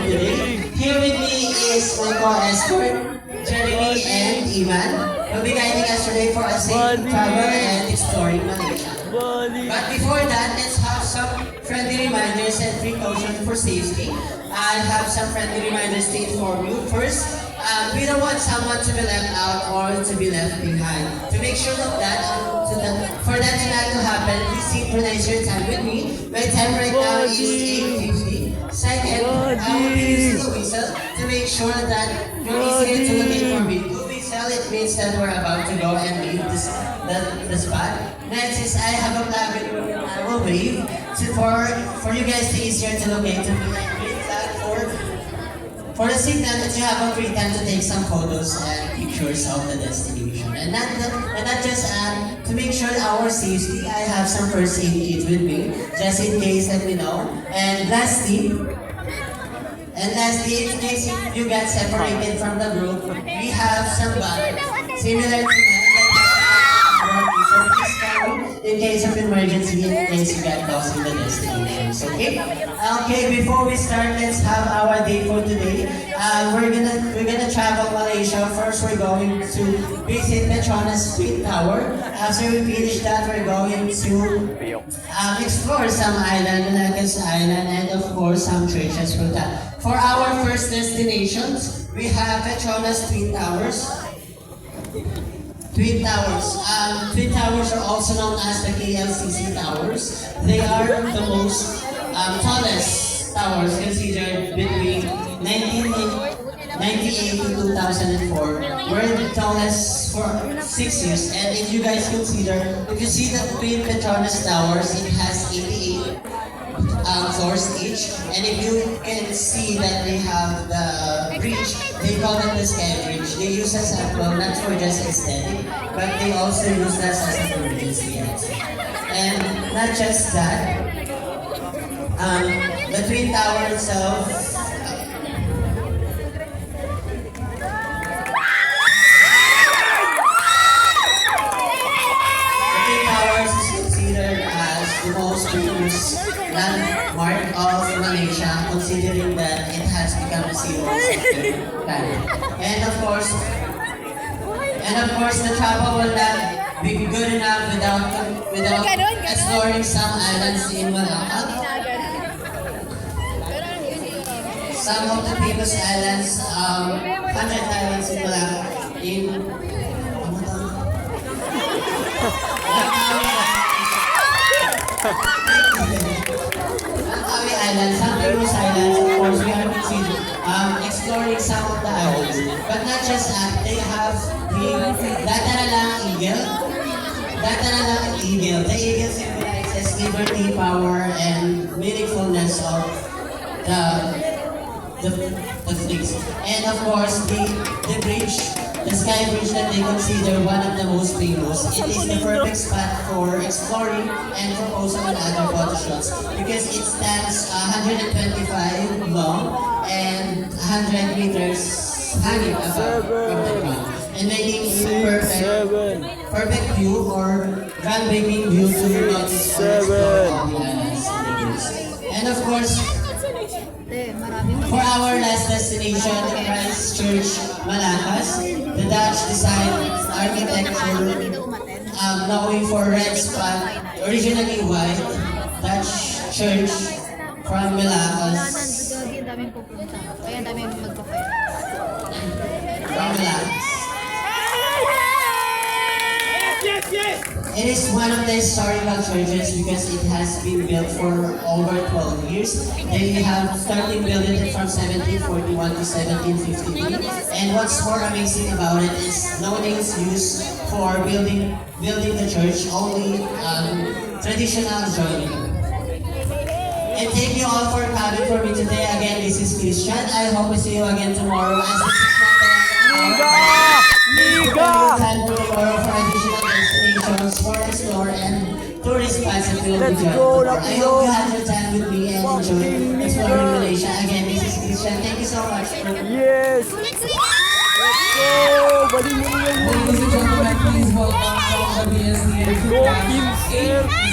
for today. Here with me is my co-escort, Jeremy and Iman. Will be guiding us today for a safe travel and exploring Malaysia. But before that, let's have some friendly reminders and precautions for safety. I'll have some friendly reminders to inform you. First, we don't want someone to be left out or to be left behind. To make sure of that, for that not to happen, please synchronize your time with me. My time right now is 8:50. Second, I will be using a whistle to make sure that you're easier to locate for me. To whistle, it means that we're about to go and leave the spot. Next is I have a flag with I will wave for you guys to easier to locate to me. And green flag for the signal that you have a free time to take some photos and pictures of the destination. And not just to make sure our safety, I have some first aid kit with me, just in case, let me know. And lastly, in case you got separated from the group, we have some bag similar to mine in case of emergency, in case you get lost in the destinations. Okay, before we start, let's have our day for today. We're gonna travel Malaysia. First, we're going to visit Petronas Twin Tower. After we finish that, we're going to explore some island, Malacca Island, and of course some churches for that. For our first destinations, we have Petronas Twin Towers. Twin Towers are also known as the KLCC Towers. They are the most tallest towers considered between 1998 to 2004. We're the tallest for 6 years. And if you guys consider, if you see the Twin Petronas Towers, it has 88 floors each. And if you can see that they have the bridge, they call it the Sky Bridge. They use as a, well, not for just aesthetic, but they also use that as an emergency exit. And not just that, the Twin Tower itself, the most famous landmark of Malaysia, considering that it has become a symbol of the planet. And of course, the travel will not be good enough without exploring some islands in Malacca. Some of the famous islands, 100 islands in Malacca, Langkawi Island, some famous islands, of course, we have been exploring some of the islands. But not just that, they have the Dataralang Eagle. Dataralang Eagle. The eagle symbolizes liberty, power, and meaningfulness of the fleets. And of course, the bridge, the Sky Bridge that they consider one of the most famous. It is the perfect spot for exploring and for posing on other photo shots because it stands 125 long and 100 meters hanging above from the ground and making it perfect view or groundbreaking view to notice or explore all the islands. And of course, for our last destination, Christchurch, Malacca, the Dutch design architecture, knowing for red spot, originally white, Dutch church from Malacca. It is one of the historical churches because it has been built for over 12 years. They have started building it from 1741 to 1753. And what's more amazing about it is no names used for building the church, only traditional joining. And thank you all for coming for me today. Again, this is Christian. I hope we see you again tomorrow. As this is time for tomorrow for additional destinations for explore and tourist spots that will be joined. I hope you had your time with me and enjoy exploring Malaysia. Again, this is Christian. Thank you so much. Yes! Let's go! Ladies and gentlemen, please welcome from the BSDA.